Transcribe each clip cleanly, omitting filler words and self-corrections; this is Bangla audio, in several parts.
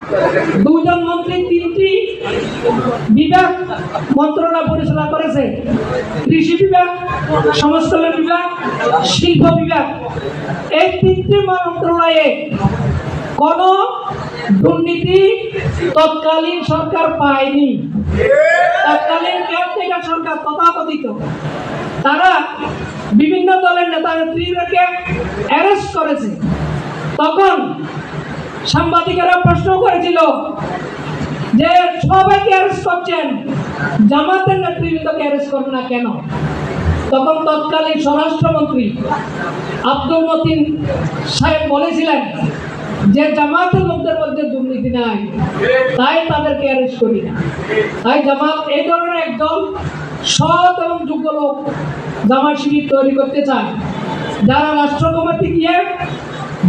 দুজন মন্ত্রী তিনটি বিভাগ মন্ত্রণালয় পরিচালনা করেছে, কৃষি বিভাগ, সমাজ কল্যাণ বিভাগ, শিল্প বিভাগ। এই তিনটি মন্ত্রণালয়ে কোন দুর্নীতি তৎকালীন সরকার পায়নি। তৎকালীন কেয়ারটেকার সরকার তথাকথিত তারা বিভিন্ন দলের নেতা নেত্রীদেরকে অ্যারেস্ট করেছে। তখন সাংবাদিকেরা প্রশ্ন করেছিল যে সবাইকে অ্যারেস্ট করছেন, জামাতের নেতৃবৃন্দকে অ্যারেস্ট করবে না কেন? তখন তৎকালীন স্বরাষ্ট্রমন্ত্রী আব্দুল মতিন সাহেব বলেছিলেন যে জামাতের লোকদের মধ্যে দুর্নীতি নাই, তাই তাদেরকে অ্যারেস্ট করি না। তাই জামাত এই ধরনের একদল সৎ এবং যোগ্য লোক জামাত শিবির তৈরি করতে চায়, যারা রাষ্ট্র কমিটি গিয়ে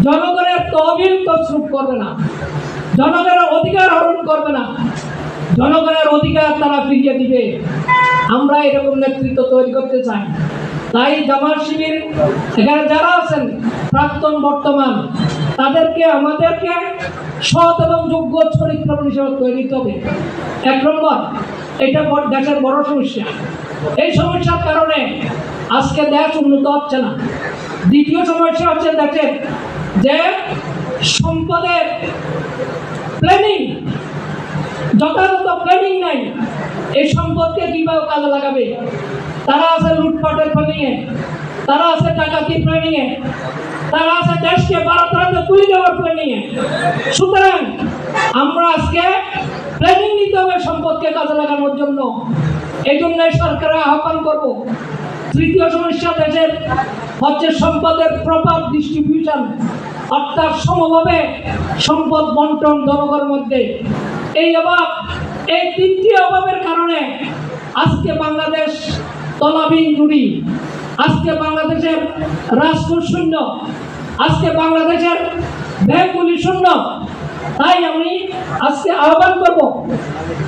জনগণের তহবিল তছরুপ করবে না, জনগণের অধিকার হরণ করবে না, জনগণের অধিকার তারা ফিরিয়ে দিবে। আমরা এরকম নেতৃত্ব তৈরি করতে চাই। তাই জামাত শিবির এখানে যারা আছেন প্রাক্তন বর্তমান, তাদেরকে আমাদেরকে সৎ এবং যোগ্য চরিত্র হিসেবে তৈরি করতে হবে। এক নম্বর, এটা দেশের বড় সমস্যা। এই সমস্যার কারণে আজকে দেশ উন্নত হচ্ছে না। দ্বিতীয় সমস্যা হচ্ছে দেশের যে সম্পদের প্ল্যানিং, যথাযথ প্ল্যানিং নাই। এই সম্পদকে কিভাবে কাজে লাগাবে? তারা আছে লুটপাটের প্ল্যানিংয়ে, তারা আছে ডাকাতি প্ল্যানিংয়ে, তারা আছে দেশকে ভারতে তুলে দেওয়ার প্ল্যানিংয়ে। সুতরাং আমরা আজকে প্ল্যানিং নিতে হবে সম্পদকে কাজে লাগানোর জন্য। এই জন্য সরকারের আহ্বান করব। তৃতীয় সমস্যা দেশের হচ্ছে সম্পদের প্রপার ডিস্ট্রিবিউশন, অর্থাৎ সমভাবে সম্পদ বন্টন জনগণের মধ্যে। এই অভাব, এই তিনটি অভাবের কারণে আজকে বাংলাদেশ তলাবিহীন জুড়ি, আজকে বাংলাদেশের রাষ্ট্র শূন্য, আজকে বাংলাদেশের ব্যাংকগুলি শূন্য। তাই আমি আজকে আহ্বান করব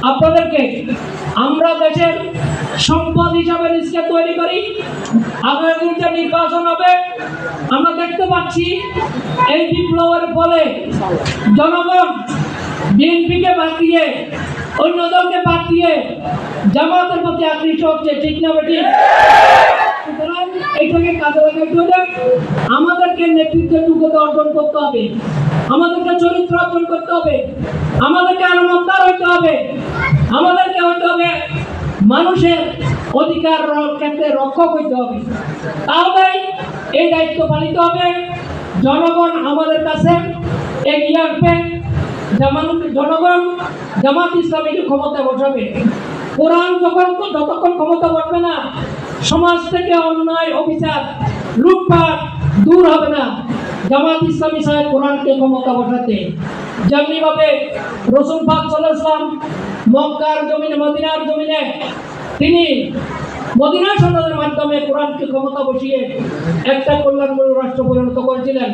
আপনাদেরকে, আমরা দেশের সম্পদ হিসাবে নিজকে তৈরি করি। আগামী দিনে নির্বাচন হবে, আমরা দেখতে পাচ্ছি এই বিপ্লবের ফলে জনগণ বিএনপিকে বাদ দিয়ে, অন্য দলকে বাদ দিয়ে জামাতের প্রতি আকৃষ্ট হচ্ছে, ঠিক না বেটি? সুতরাং এইটাকে কাজে লাগাইতে হলে আমাদেরকে নেতৃত্বের যোগ্যতা অর্জন করতে হবে, আমাদেরকে চরিত্র অর্জন করতে হবে, আমাদেরকে আনন্দার হইতে হবে, আমাদেরকে হইতে হবে মানুষের অধিকার ক্ষেত্রে রক্ষক হইতে হবে। তাহলে এই দায়িত্ব পালিত হবে। জনগণ আমাদের কাছে এগিয়ে আসবে, জনগণ জামাত ইসলামীকে ক্ষমতা বসাবে। কোরআন যতক্ষণ ক্ষমতা বসবে না, সমাজ থেকে অন্যায়, অবিচার, লুটপাট দূর হবে না। জামাত ইসলামী সাহেব কোরআনকে ক্ষমতা বসাতে, যেমনি ভাবে রাসূল পাক সাল্লাল্লাহু আলাইহি ওয়াসাল্লাম মক্কার জমিনে, মদিনার জমিনে তিনি মদিনা সনদের মাধ্যমে কোরআনকে ক্ষমতা বসিয়ে একটা কল্যাণমূলক রাষ্ট্র পরিণত করেছিলেন।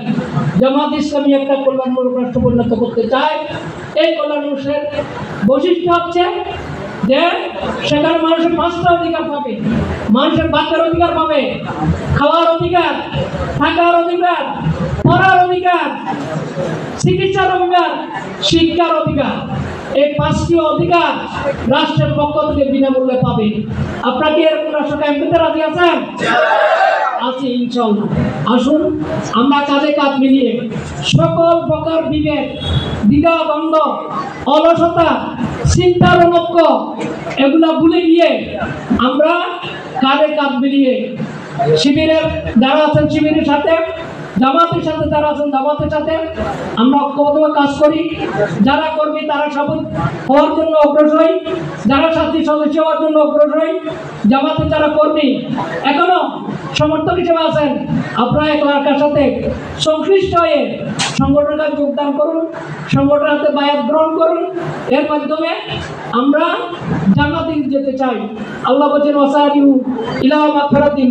জামাত ইসলামী একটা কল্যাণমূলক রাষ্ট্র পরিণত করতে চায়। এই কল্যাণমূলক বৈশিষ্ট্য হচ্ছে যে সেখানে মানুষের 5টা অধিকার পাবে। মানুষের বাঁচার অধিকার পাবে, খাওয়ার অধিকার, থাকার অধিকার, পড়ার অধিকার, চিকিৎসার অধিকার, শিক্ষার অধিকার। এই 5টি অধিকার রাষ্ট্রের পক্ষ থেকে বিনামূল্যে পাবে। আপনারা কি এরকম রাষ্ট্র কায়েম করতে রাজি আছেন? আছি ইনশাআল্লাহ। আসুন আমরা কাঁধে কাঁধ মিলিয়ে সকল প্রকার বিভেদ, দ্বিধা, দ্বন্দ্ব, অলসতা, চিন্তার অনক্য এগুলা ভুলে গিয়ে আমরা কাঁধে কাঁধ মিলিয়ে শিবিরের যারা আছেন শিবিরের সাথে, জামাতের সাথে যারা আছেন জামাতের সাথে আমরা ঐক্যবদ্ধভাবে কাজ করি। যারা কর্মী তারা শপথ হওয়ার জন্য অগ্রসর হই, যারা সাথী সদস্য হওয়ার জন্য অগ্রসর হই। জামাতের যারা কর্মী এখনো সমর্থক হিসেবে আছেন, আপনারা এলাকার সাথে সংশ্লিষ্ট হয়ে সংগঠনের যোগদান করুন, সংগঠনের হাতে বায়াত গ্রহণ করুন। এর মাধ্যমে আমরা জান্নাতে যেতে চাই। আল্লাহ বলেন ওয়াসারিউ ইলা মাগফিরাতিন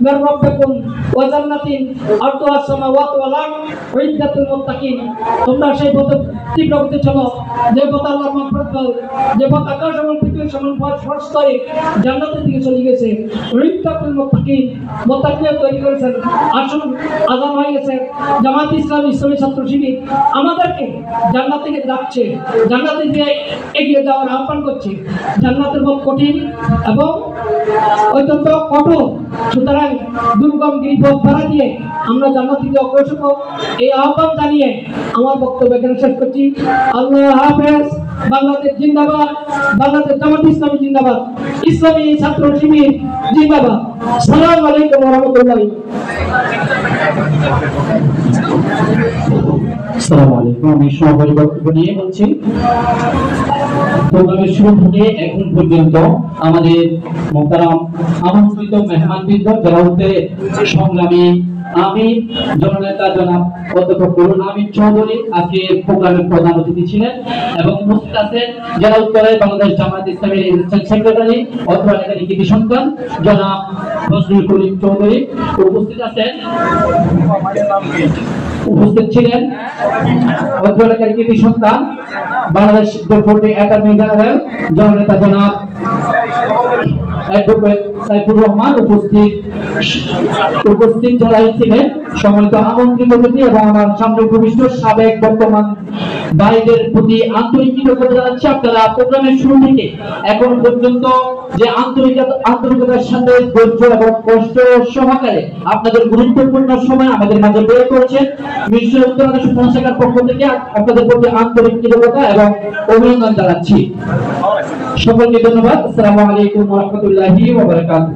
মির রাব্বিকুম ওয়া জান্নাতিন আরদুহা সামাওয়াতু ওয়াল আরদ উইদ্দাতুল মুত্তাকিন। তোমরা সেই পথে তীব্র গতিতে চলো, যে পথ আল্লাহর মাগফিরাত, যে পথ আকাশ এবং পৃথিবীর সমান প্রশস্ত হয়ে জান্নাতের দিকে চলে গেছে। উইদ্দাতুল মুত্তাকিন মোতাকিয়া তৈরি করেছেন। আসুন, আজান হয়ে গেছে, জামাত ইসলাম ইসলামী ছাত্র শিবির আমাদেরকে জান্নাত থেকে ডাকছে, জান্নাতের দিকে এগিয়ে যাওয়ার আহ্বান করছে। জান্নাতের পথ কঠিন এবং অত্যন্ত কঠোর, সুতরাং দুর্গম গিরিপথ ভাড়া দিয়ে আমরা জান্নাত থেকে অগ্রসর হব, এই আহ্বান জানিয়ে আমার বক্তব্য এখানে শেষ করছি। আল্লাহ হাফেজ। বাংলাদেশ জিন্দাবাদ, বাংলাদেশ জামাত ইসলামী জিন্দাবাদ, ইসলামী ছাত্র শিবির জিন্দাবাদ। আসসালামু আলাইকুম ওয়া রাহমাতুল্লাহি। আসসালামু আলাইকুম। আমি সভাপতি বক্তব্য নিয়ে বলছি। প্রোগ্রামের শুরু থেকে এখন পর্যন্ত আমাদের মোহতারাম আমন্ত্রিত মেহমানবৃন্দ যারা হতে সংগ্রামী আমি জননেতা জনাব অধ্যাপক করুণ আমিন চৌধুরী আজকে প্রোগ্রামের প্রধান অতিথি ছিলেন এবং উপস্থিত আছেন যারা উত্তরে বাংলাদেশ জামায়াত ইসলামীর এক্সিস্ট্যান্ট সেক্রেটারি অথবা এলাকার কৃতি সন্তান জনাব ফজলুল করিম চৌধুরী উপস্থিত আছেন, উপস্থিত ছিলেন অত্র এলাকার কৃতি সন্তান বাংলাদেশ ডেপুটি অ্যাটর্নি জেনারেল জননেতা জনাব অ্যাডভোকেট সাইফুর রহমান উপস্থিত যারা ছিলেন সম্মানিত আমন্ত্রিত অতিথি এবং আমার সামনে উপবিষ্ট সাবেক বর্তমান ভাইদের প্রতি আন্তরিক কৃতজ্ঞতা জানাচ্ছি। আপনারা প্রোগ্রামের শুরু থেকে এখন পর্যন্ত যে আন্তরিকতার সাথে ধৈর্য এবং কষ্ট সহকারে আপনাদের গুরুত্বপূর্ণ সময় আমাদের মাঝে বের করেছেন, মিশ্র উত্তরাংশ শাখার পক্ষ থেকে আপনাদের প্রতি আন্তরিক কৃতজ্ঞতা এবং অভিনন্দন জানাচ্ছি। সকলকে ধন্যবাদ। আসসালামু আলাইকুম ওয়া রাহমাতুল্লাহি ওয়া বারাকাতুহু।